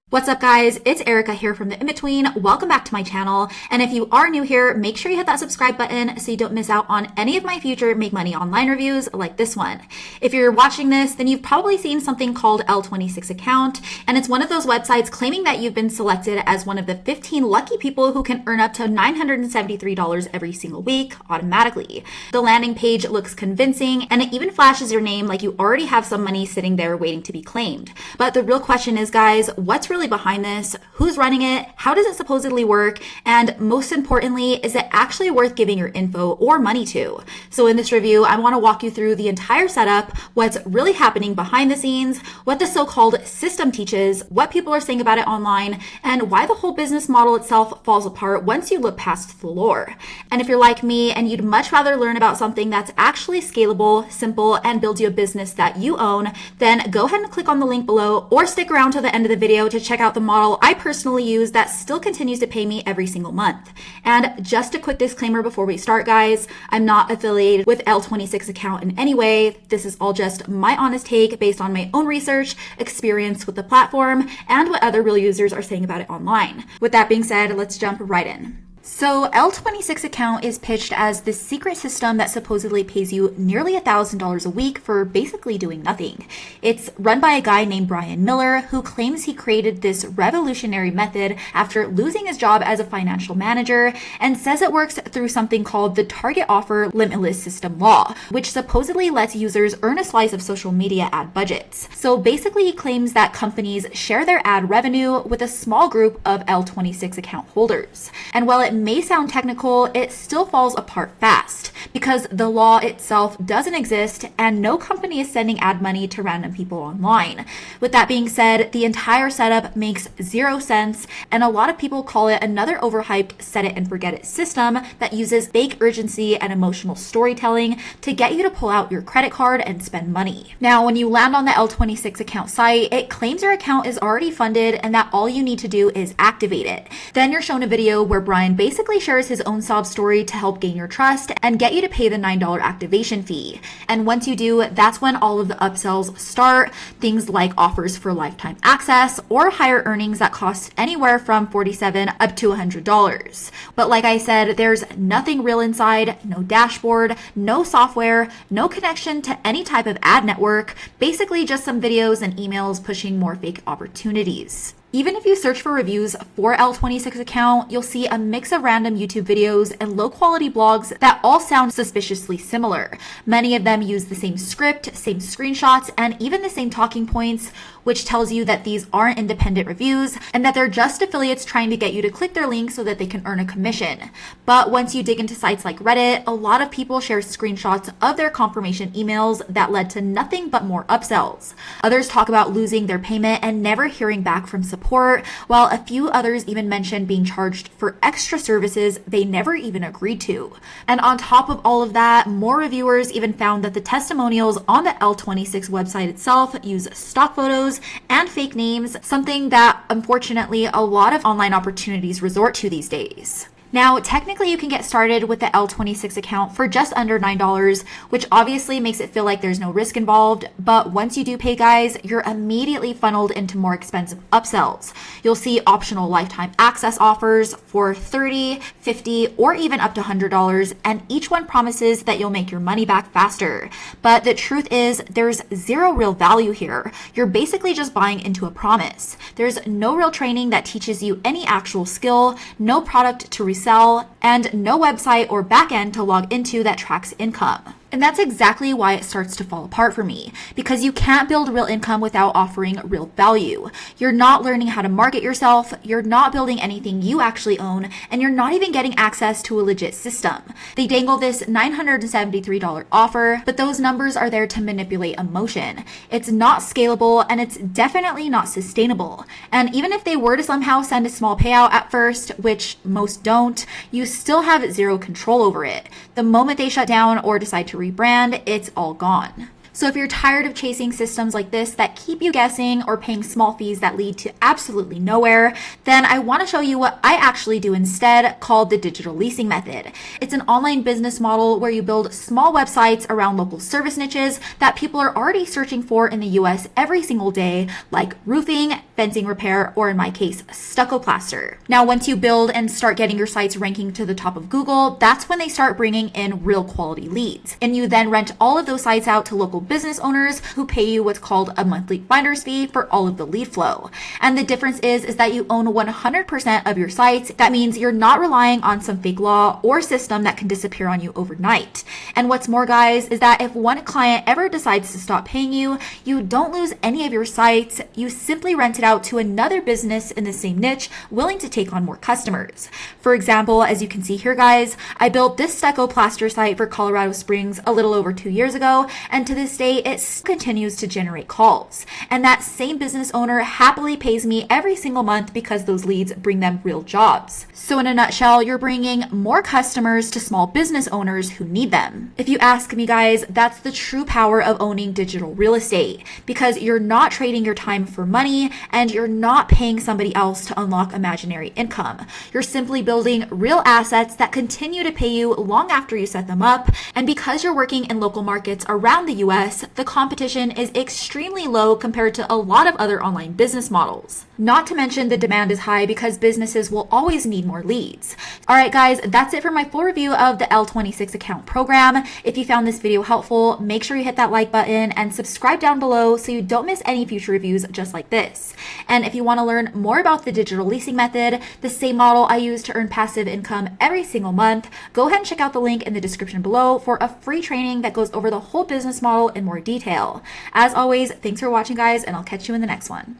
What's up guys, it's Erica here from The In-Between. Welcome back to my channel. And if you are new here, make sure you hit that subscribe button so you don't miss out on any of my future Make Money Online reviews like this one. If you're watching this, then you've probably seen something called L26 Account, and it's one of those websites claiming that you've been selected as one of the 15 lucky people who can earn up to $973 every single week automatically. The landing page looks convincing, and it even flashes your name like you already have some money sitting there waiting to be claimed. But the real question is, guys, what's really behind this? Who's running it? How does it supposedly work? And most importantly, is it actually worth giving your info or money to? So in this review, I want to walk you through the entire setup, what's really happening behind the scenes, what the so-called system teaches, what people are saying about it online, and why the whole business model itself falls apart once you look past the lore. And if you're like me and you'd much rather learn about something that's actually scalable, simple, and builds you a business that you own, then go ahead and click on the link below or stick around to the end of the video to check out the model I personally use that still continues to pay me every single month. And just a quick disclaimer before we start, guys, I'm not affiliated with L26 Account in any way. This is all just my honest take based on my own research, experience with the platform, and what other real users are saying about it online. With that being said, let's jump right in. So L26 Account is pitched as this secret system that supposedly pays you nearly $1,000 a week for basically doing nothing. It's run by a guy named Brian Miller, who claims he created this revolutionary method after losing his job as a financial manager, and says it works through something called the Target Offer Limitless System Law, which supposedly lets users earn a slice of social media ad budgets. So basically he claims that companies share their ad revenue with a small group of L26 account holders. And while it may sound technical, it still falls apart fast because the law itself doesn't exist and no company is sending ad money to random people online. With that being said, the entire setup makes zero sense, and a lot of people call it another overhyped set it and forget it system that uses fake urgency and emotional storytelling to get you to pull out your credit card and spend money. Now, when you land on the L26 account site, it claims your account is already funded and that all you need to do is activate it. Then you're shown a video where Brian basically shares his own sob story to help gain your trust and get you to pay the $9 activation fee. And once you do, that's when all of the upsells start, things like offers for lifetime access or higher earnings that cost anywhere from $47 up to $100. But like I said, there's nothing real inside, no dashboard, no software, no connection to any type of ad network, basically just some videos and emails pushing more fake opportunities. Even if you search for reviews for L26 Account, you'll see a mix of random YouTube videos and low-quality blogs that all sound suspiciously similar. Many of them use the same script, same screenshots, and even the same talking points, which tells you that these aren't independent reviews and that they're just affiliates trying to get you to click their link so that they can earn a commission. But once you dig into sites like Reddit, a lot of people share screenshots of their confirmation emails that led to nothing but more upsells. Others talk about losing their payment and never hearing back from support, while a few others even mention being charged for extra services they never even agreed to. And on top of all of that, more reviewers even found that the testimonials on the L26 website itself use stock photos and fake names, something that unfortunately a lot of online opportunities resort to these days. Now, technically you can get started with the L26 account for just under $9, which obviously makes it feel like there's no risk involved. But once you do pay, guys, you're immediately funneled into more expensive upsells. You'll see optional lifetime access offers for $30, $50, or even up to $100, and each one promises that you'll make your money back faster. But the truth is, there's zero real value here. You're basically just buying into a promise. There's no real training that teaches you any actual skill, no product to resell, and no website or backend to log into that tracks income. And that's exactly why it starts to fall apart for me, because you can't build real income without offering real value. You're not learning how to market yourself, you're not building anything you actually own, and you're not even getting access to a legit system. They dangle this $973 offer, but those numbers are there to manipulate emotion. It's not scalable, and it's definitely not sustainable. And even if they were to somehow send a small payout at first, which most don't, you still have zero control over it. The moment they shut down or decide to rebrand, it's all gone. So if you're tired of chasing systems like this that keep you guessing or paying small fees that lead to absolutely nowhere, then I want to show you what I actually do instead, called the digital leasing method. It's an online business model where you build small websites around local service niches that people are already searching for in the US every single day, like roofing, fencing repair, or in my case, stucco plaster. Now, once you build and start getting your sites ranking to the top of Google, that's when they start bringing in real quality leads. And you then rent all of those sites out to local business owners who pay you what's called a monthly finder's fee for all of the lead flow. And the difference is that you own 100% of your sites. That means you're not relying on some fake law or system that can disappear on you overnight. And what's more, guys, is that if one client ever decides to stop paying you, you don't lose any of your sites. You simply rent it out to another business in the same niche willing to take on more customers. For example, as you can see here, guys, I built this stucco plaster site for Colorado Springs a little over 2 years ago, and to this day, it continues to generate calls. And that same business owner happily pays me every single month because those leads bring them real jobs. So in a nutshell, you're bringing more customers to small business owners who need them. If you ask me, guys, that's the true power of owning digital real estate, because you're not trading your time for money and you're not paying somebody else to unlock imaginary income. You're simply building real assets that continue to pay you long after you set them up. And because you're working in local markets around the US, the competition is extremely low compared to a lot of other online business models. Not to mention the demand is high because businesses will always need more leads. All right, guys, that's it for my full review of the L26 account program. If you found this video helpful, make sure you hit that like button and subscribe down below so you don't miss any future reviews just like this. And if you want to learn more about the digital leasing method, the same model I use to earn passive income every single month, go ahead and check out the link in the description below for a free training that goes over the whole business model in more detail. As always, thanks for watching, guys, and I'll catch you in the next one.